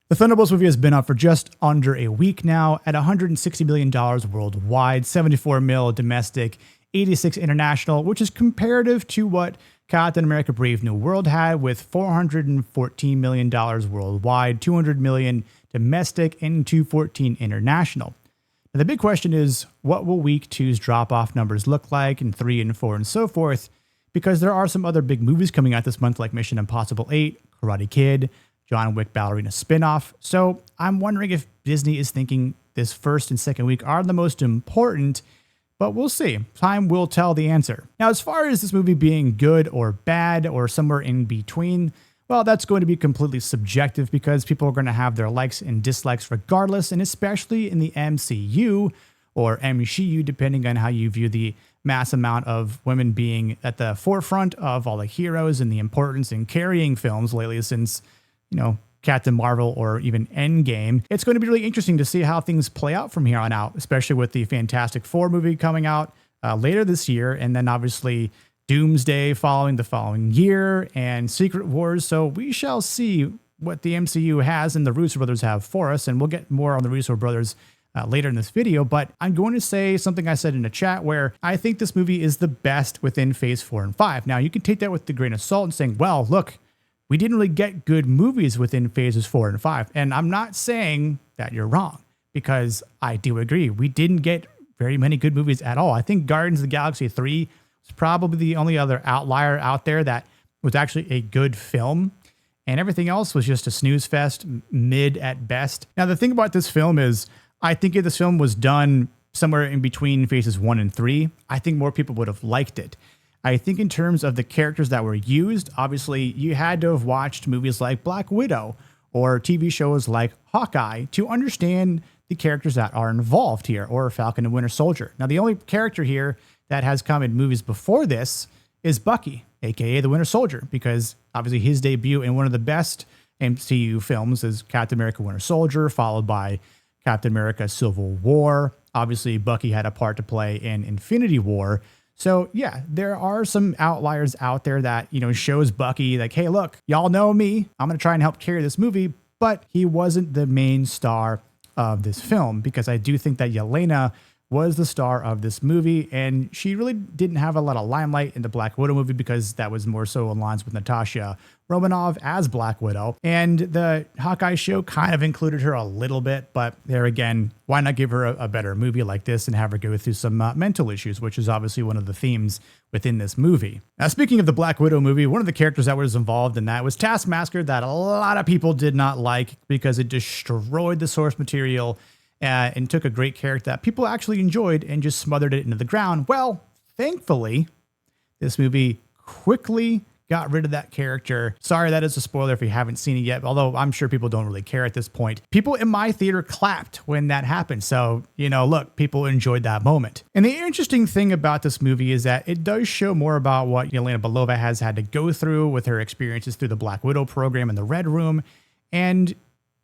The Thunderbolts movie has been out for just under a week now at $160 million worldwide, 74 mil domestic, 86 international, which is comparative to what Captain America Brave New World had with $414 million worldwide, 200 million domestic, and 214 international. Now, the big question is, what will week two's drop-off numbers look like in 3 and 4 and so forth? Because there are some other big movies coming out this month like Mission Impossible 8, Karate Kid, John Wick Ballerina spinoff. So I'm wondering if Disney is thinking this first and second week are the most important, but we'll see. Time will tell the answer. Now, as far as this movie being good or bad or somewhere in between, well, that's going to be completely subjective because people are going to have their likes and dislikes regardless, and especially in the MCU or MCU, depending on how you view the mass amount of women being at the forefront of all the heroes and the importance in carrying films lately since, Captain Marvel or even Endgame. It's going to be really interesting to see how things play out from here on out, especially with the Fantastic Four movie coming out later this year. And then obviously Doomsday following the following year and Secret Wars. So we shall see what the MCU has and the Russo brothers have for us. And we'll get more on the Russo brothers later in this video. But I'm going to say something I said in the chat where I think this movie is the best within phase 4 and 5. Now you can take that with a grain of salt and saying, well, look, we didn't really get good movies within phases 4 and 5. And I'm not saying that you're wrong, because I do agree. We didn't get very many good movies at all. I think Guardians of the Galaxy 3 was probably the only other outlier out there that was actually a good film. And everything else was just a snooze fest, mid at best. Now, the thing about this film is, I think if this film was done somewhere in between phases 1 and 3, I think more people would have liked it. I think in terms of the characters that were used, obviously you had to have watched movies like Black Widow or TV shows like Hawkeye to understand the characters that are involved here, or Falcon and Winter Soldier. Now, the only character here that has come in movies before this is Bucky, aka the Winter Soldier, because obviously his debut in one of the best MCU films is Captain America Winter Soldier, followed by Captain America Civil War. Obviously, Bucky had a part to play in Infinity War. So yeah, there are some outliers out there that, shows Bucky like, hey, look, y'all know me. I'm going to try and help carry this movie. But he wasn't the main star of this film, because I do think that Yelena was the star of this movie, and she really didn't have a lot of limelight in the Black Widow movie because that was more so in lines with Natasha Romanoff as Black Widow. And the Hawkeye show kind of included her a little bit, but there again, why not give her a better movie like this and have her go through some mental issues, which is obviously one of the themes within this movie. Now, speaking of the Black Widow movie, one of the characters that was involved in that was Taskmaster, that a lot of people did not like because it destroyed the source material and took a great character that people actually enjoyed and just smothered it into the ground. Well, thankfully, this movie quickly got rid of that character. Sorry, that is a spoiler if you haven't seen it yet, although I'm sure people don't really care at this point. People in my theater clapped when that happened. So, look, people enjoyed that moment. And the interesting thing about this movie is that it does show more about what Yelena Belova has had to go through with her experiences through the Black Widow program in the Red Room. And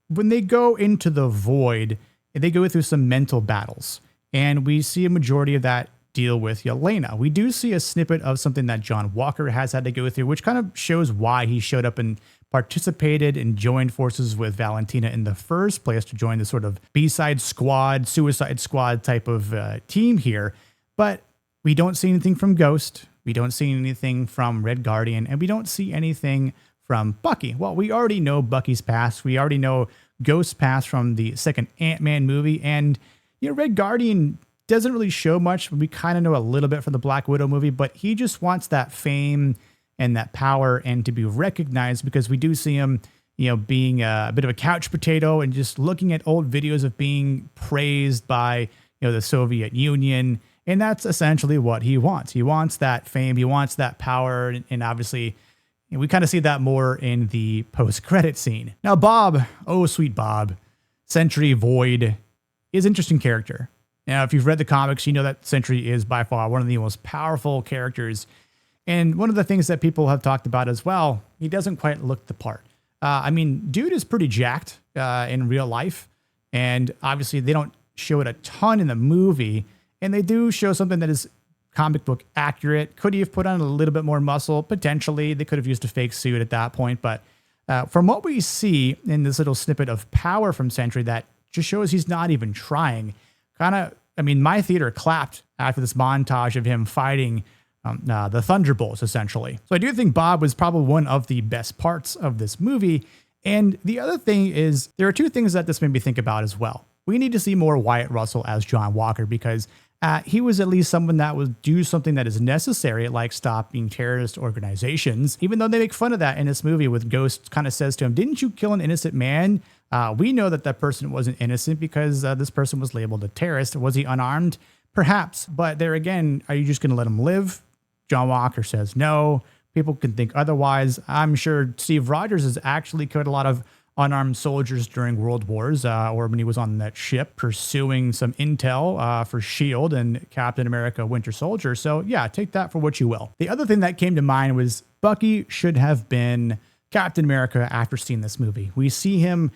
when they go into the Void, they go through some mental battles, and we see a majority of that deal with Yelena. We do see a snippet of something that John Walker has had to go through, which kind of shows why he showed up and participated and joined forces with Valentina in the first place to join the sort of B-side squad, Suicide Squad type of team here. But we don't see anything from Ghost. We don't see anything from Red Guardian, and we don't see anything from Bucky. Well, we already know Bucky's past. We already know Ghost's past from the second Ant-Man movie. And, Red Guardian doesn't really show much. We kind of know a little bit from the Black Widow movie, but he just wants that fame and that power and to be recognized, because we do see him, being a bit of a couch potato and just looking at old videos of being praised by, the Soviet Union. And that's essentially what he wants. He wants that fame. He wants that power. And obviously, we kind of see that more in the post-credit scene. Now, Bob, oh, sweet Bob, Sentry Void, is an interesting character. Now, if you've read the comics, you know that Sentry is by far one of the most powerful characters. And one of the things that people have talked about as well, he doesn't quite look the part. Dude is pretty jacked in real life. And obviously, they don't show it a ton in the movie. And they do show something that is comic book accurate. Could he have put on a little bit more muscle? Potentially. They could have used a fake suit at that point, but from what we see in this little snippet of power from Sentry, that just shows he's not even trying. My theater clapped after this montage of him fighting the Thunderbolts, essentially. So I do think Bob was probably one of the best parts of this movie. And the other thing is, there are two things that this made me think about as well. We need to see more Wyatt Russell as John Walker, because he was at least someone that would do something that is necessary, like stopping terrorist organizations, even though they make fun of that in this movie with Ghost kind of says to him, didn't you kill an innocent man? We know that person wasn't innocent because this person was labeled a terrorist. Was he unarmed? Perhaps. But there again, are you just going to let him live? John Walker says no. People can think otherwise. I'm sure Steve Rogers has actually killed a lot of unarmed soldiers during World Wars, or when he was on that ship pursuing some intel for S.H.I.E.L.D. and Captain America Winter Soldier. So yeah, take that for what you will. The other thing that came to mind was Bucky should have been Captain America after seeing this movie. We see him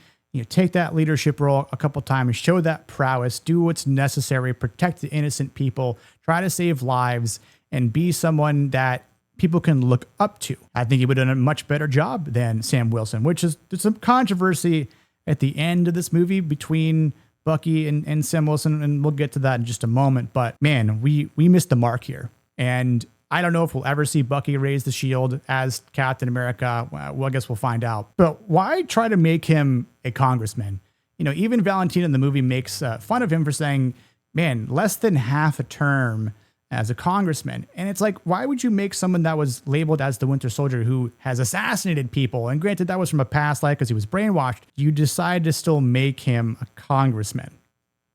take that leadership role a couple times, show that prowess, do what's necessary, protect the innocent people, try to save lives, and be someone that people can look up to. I think he would have done a much better job than Sam Wilson, which is, there's some controversy at the end of this movie between Bucky and Sam Wilson, and we'll get to that in just a moment. But man, we missed the mark here. And I don't know if we'll ever see Bucky raise the shield as Captain America. Well, I guess we'll find out. But why try to make him a congressman? Even Valentina in the movie makes fun of him for saying, man, less than half a term as a congressman. And it's like, why would you make someone that was labeled as the Winter Soldier who has assassinated people? And granted, that was from a past life because he was brainwashed. You decide to still make him a congressman.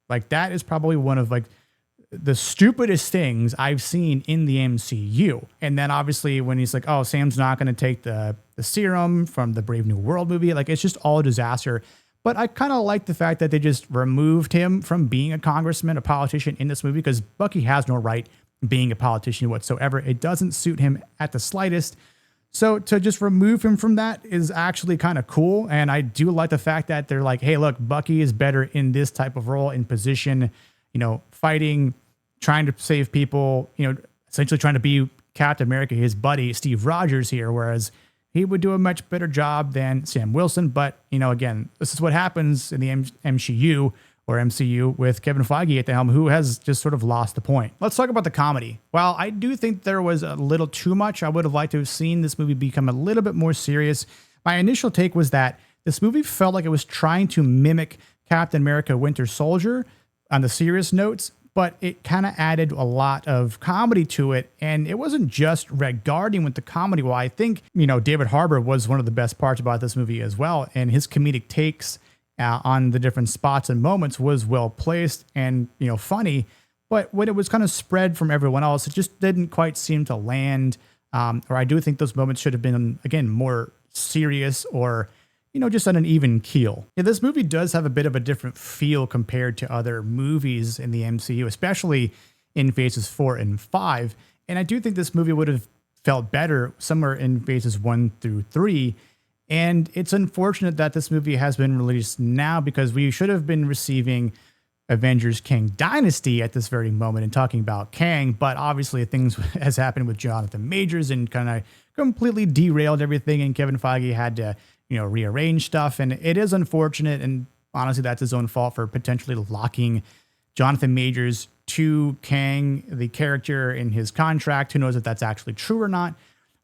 Like, that is probably one of the stupidest things I've seen in the MCU. And then obviously when he's like, oh, Sam's not going to take the serum from the Brave New World movie. It's just all a disaster. But I kind of like the fact that they just removed him from being a congressman, a politician in this movie, because Bucky has no right being a politician whatsoever. It doesn't suit him at the slightest. So to just remove him from that is actually kind of cool. And I do like the fact that they're like, hey, look, Bucky is better in this type of role, in position, fighting, trying to save people, essentially trying to be Captain America, his buddy, Steve Rogers here, whereas he would do a much better job than Sam Wilson. But, again, this is what happens in the MCU or MCU with Kevin Feige at the helm, who has just sort of lost the point. Let's talk about the comedy. While I do think there was a little too much, I would have liked to have seen this movie become a little bit more serious. My initial take was that this movie felt like it was trying to mimic Captain America Winter Soldier on the serious notes, but it kind of added a lot of comedy to it. And it wasn't just regarding with the comedy. Well, I think, David Harbour was one of the best parts about this movie as well. And his comedic takes on the different spots and moments was well placed and, funny. But when it was kind of spread from everyone else, it just didn't quite seem to land. Or I do think those moments should have been, again, more serious or, just on an even keel. Yeah, this movie does have a bit of a different feel compared to other movies in the MCU, especially in phases 4 and 5. And I do think this movie would have felt better somewhere in phases 1 through 3. And it's unfortunate that this movie has been released now, because we should have been receiving Avengerz Kang Dynasty at this very moment and talking about Kang. But obviously things has happened with Jonathan Majors and kind of completely derailed everything. And Kevin Feige had to, rearrange stuff. And it is unfortunate. And honestly, that's his own fault for potentially locking Jonathan Majors to Kang, the character, in his contract. Who knows if that's actually true or not.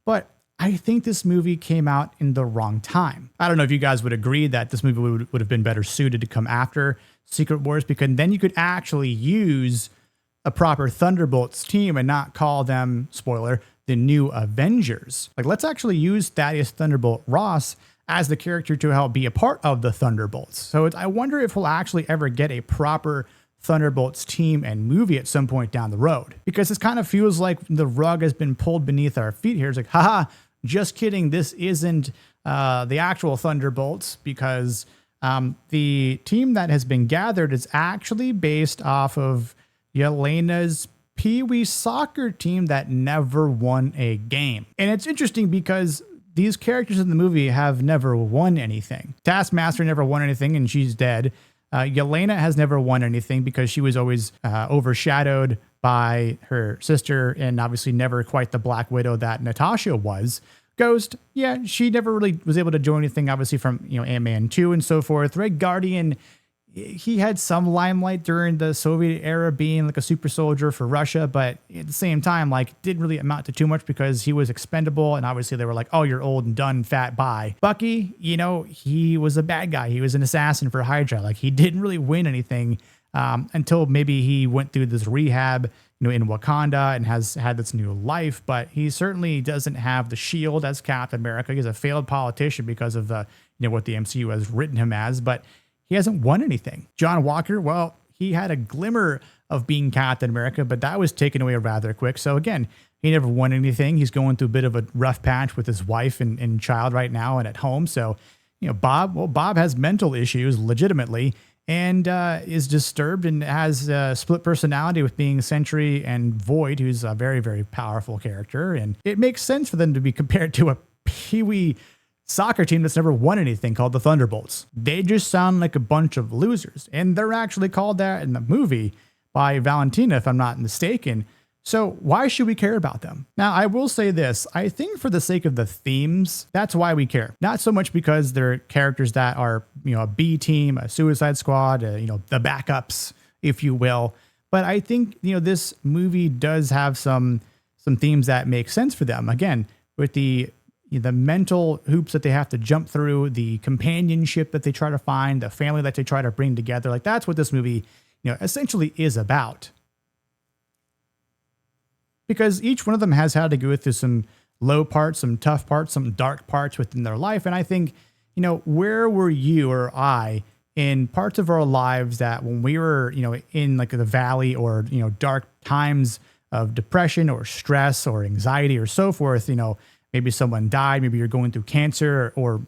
But I think this movie came out in the wrong time. I don't know if you guys would agree that this movie would have been better suited to come after Secret Wars, because then you could actually use a proper Thunderbolts team and not call them, spoiler, the new Avengerz. Let's actually use Thaddeus Thunderbolt Ross as the character to help be a part of the Thunderbolts. So I wonder if we'll actually ever get a proper Thunderbolts team and movie at some point down the road, because this kind of feels like the rug has been pulled beneath our feet here. It's like, haha, just kidding. This isn't the actual Thunderbolts, because the team that has been gathered is actually based off of Yelena's Pee-wee soccer team that never won a game. And it's interesting because these characters in the movie have never won anything. Taskmaster never won anything, and she's dead. Yelena has never won anything because she was always overshadowed by her sister, and obviously never quite the Black Widow that Natasha was. Ghost, yeah, she never really was able to do anything, obviously, from, Ant-Man 2 and so forth. Red Guardian, he had some limelight during the Soviet era being like a super soldier for Russia, but at the same time, like, didn't really amount to too much because he was expendable, and obviously they were like, oh, you're old and done, fat, bye. Bucky, he was a bad guy. He was an assassin for Hydra. Like, he didn't really win anything until maybe he went through this rehab, in Wakanda and has had this new life, but he certainly doesn't have the shield as Captain America. He's a failed politician because of the, what the MCU has written him as, but he hasn't won anything. John Walker, well, he had a glimmer of being Captain America, but that was taken away rather quick. So again, he never won anything. He's going through a bit of a rough patch with his wife and child right now and at home. So, Bob has mental issues legitimately, and is disturbed and has a split personality with being Sentry and Void, who's a very, very powerful character. And it makes sense for them to be compared to a peewee soccer team that's never won anything called the Thunderbolts. They just sound like a bunch of losers. And they're actually called that in the movie by Valentina, if I'm not mistaken. So why should we care about them? Now, I will say this. I think for the sake of the themes, that's why we care. Not so much because they're characters that are, a B team, a Suicide Squad, the backups, if you will. But I think, this movie does have some themes that make sense for them. Again, with the mental hoops that they have to jump through, the companionship that they try to find, the family that they try to bring together. Like, that's what this movie, essentially is about. Because each one of them has had to go through some low parts, some tough parts, some dark parts within their life. And I think, where were you or I in parts of our lives that when we were, in like the valley or, dark times of depression or stress or anxiety or so forth, maybe someone died, maybe you're going through cancer or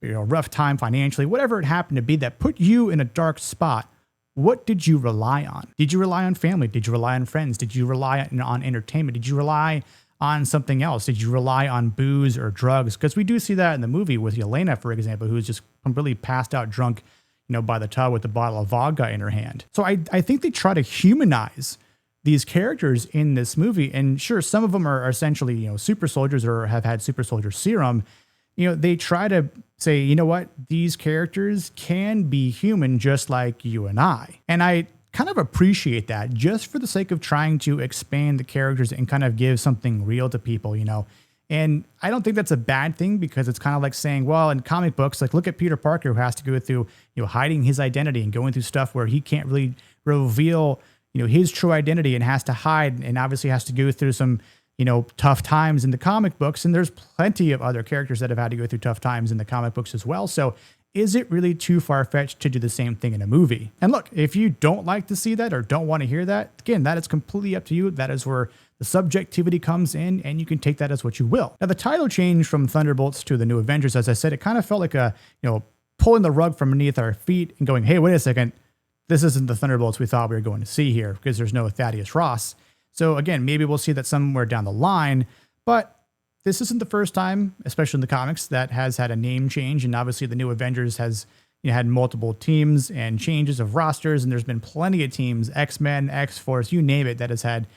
rough time financially, whatever it happened to be that put you in a dark spot. What did you rely on? Did you rely on family? Did you rely on friends? Did you rely on entertainment? Did you rely on something else? Did you rely on booze or drugs? Because we do see that in the movie with Yelena, for example, who's just completely passed out drunk, by the tub with a bottle of vodka in her hand. So I think they try to humanize these characters in this movie. And sure, some of them are essentially, super soldiers or have had super soldier serum. They try to say, these characters can be human just like you and I. And I kind of appreciate that just for the sake of trying to expand the characters and kind of give something real to people, And I don't think that's a bad thing because it's kind of like saying, well, in comic books, like look at Peter Parker who has to go through, hiding his identity and going through stuff where he can't really reveal, his true identity and has to hide and obviously has to go through some, tough times in the comic books. And there's plenty of other characters that have had to go through tough times in the comic books as well. So is it really too far-fetched to do the same thing in a movie? And look, if you don't like to see that or don't want to hear that, again, that is completely up to you. That is where the subjectivity comes in and you can take that as what you will. Now, the title change from Thunderbolts to the New Avengers, as I said, it kind of felt like a, pulling the rug from beneath our feet and going, hey, wait a second, this isn't the Thunderbolts we thought we were going to see here because there's no Thaddeus Ross. So again, maybe we'll see that somewhere down the line, but this isn't the first time, especially in the comics, that has had a name change. And obviously the New Avengers has had multiple teams and changes of rosters. And there's been plenty of teams, X-Men, X-Force, you name it, that has had,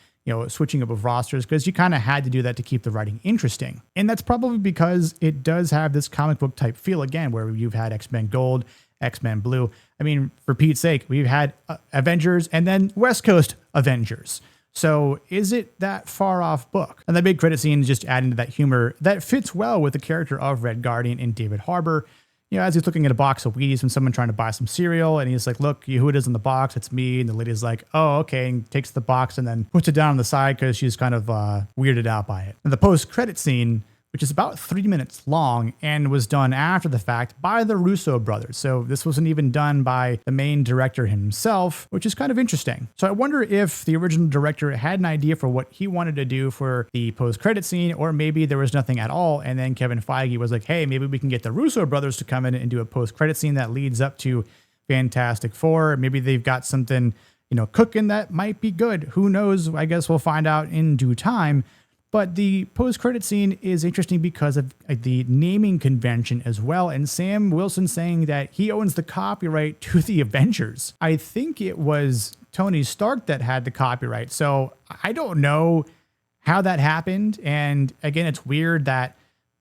switching up of rosters because you kind of had to do that to keep the writing interesting. And that's probably because it does have this comic book type feel again, where you've had X-Men Gold, X-Men Blue. I mean, for Pete's sake, we've had Avengerz and then West Coast Avengerz. So is it that far off book? And the big credit scene is just adding to that humor that fits well with the character of Red Guardian and David Harbour. As he's looking at a box of Wheaties from someone trying to buy some cereal, and he's like, look, who it is in the box? It's me. And the lady's like, oh, okay, and takes the box and then puts it down on the side because she's kind of weirded out by it. And the post-credit scene, which is about 3 minutes long and was done after the fact by the Russo brothers. So this wasn't even done by the main director himself, which is kind of interesting. So I wonder if the original director had an idea for what he wanted to do for the post-credit scene, or maybe there was nothing at all. And then Kevin Feige was like, hey, maybe we can get the Russo brothers to come in and do a post-credit scene that leads up to Fantastic Four. Maybe they've got something, cooking that might be good. Who knows? I guess we'll find out in due time. But the post-credit scene is interesting because of the naming convention as well. And Sam Wilson saying that he owns the copyright to the Avengerz. I think it was Tony Stark that had the copyright. So I don't know how that happened. And again, it's weird that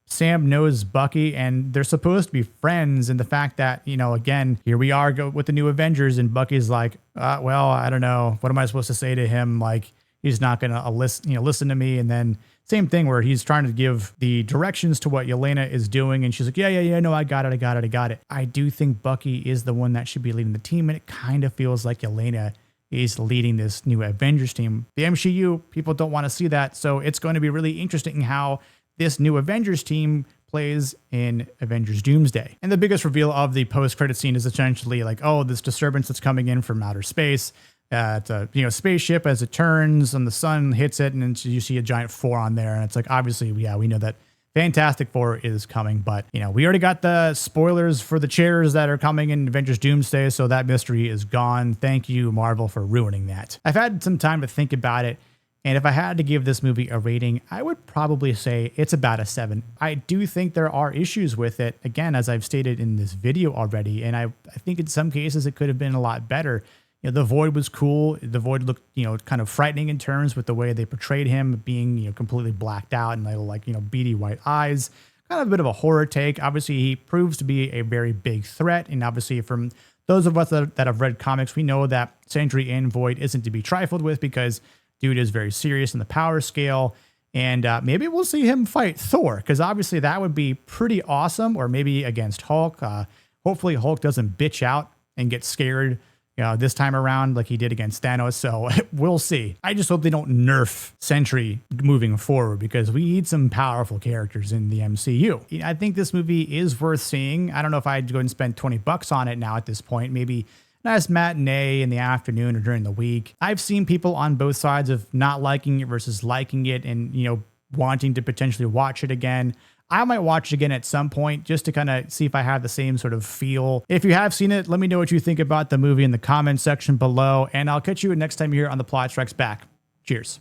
Sam knows Bucky and they're supposed to be friends. And the fact that, again, here we are with the new Avengerz and Bucky's like, well, I don't know. What am I supposed to say to him? Like, he's not going to listen to me. And then same thing where he's trying to give the directions to what Yelena is doing. And she's like, yeah, no, I got it. I do think Bucky is the one that should be leading the team. And it kind of feels like Yelena is leading this new Avengerz team. The MCU, people don't want to see that. So it's going to be really interesting how this new Avengerz team plays in Avengers Doomsday. And the biggest reveal of the post-credit scene is essentially like, oh, this disturbance that's coming in from outer space. It's a spaceship as it turns and the sun hits it, and then you see a giant 4 on there. And it's like, obviously, we know that Fantastic Four is coming, but we already got the spoilers for the chairs that are coming in Avengers Doomsday, so that mystery is gone. Thank you, Marvel, for ruining that. I've had some time to think about it, and if I had to give this movie a rating, I would probably say it's about a 7. I do think there are issues with it, again, as I've stated in this video already, and I think in some cases it could have been a lot better. The Void was cool. The Void looked, kind of frightening in terms with the way they portrayed him being, completely blacked out and little beady white eyes. Kind of a bit of a horror take. Obviously, he proves to be a very big threat. And obviously, from those of us that have read comics, we know that Sentry and Void isn't to be trifled with because dude is very serious in the power scale. And maybe we'll see him fight Thor, because obviously that would be pretty awesome. Or maybe against Hulk. Hopefully, Hulk doesn't bitch out and get scared this time around like he did against Thanos. So we'll see. I just hope they don't nerf Sentry moving forward, because we need some powerful characters in the MCU. I think this movie is worth seeing. I don't know if I'd go and spend $20 on it now at this point. Maybe a nice matinee in the afternoon or during the week. I've seen people on both sides of not liking it versus liking it and, wanting to potentially watch it again. I might watch it again at some point just to kind of see if I have the same sort of feel. If you have seen it, let me know what you think about the movie in the comment section below, and I'll catch you next time here on The Plot Strikes Back. Cheers.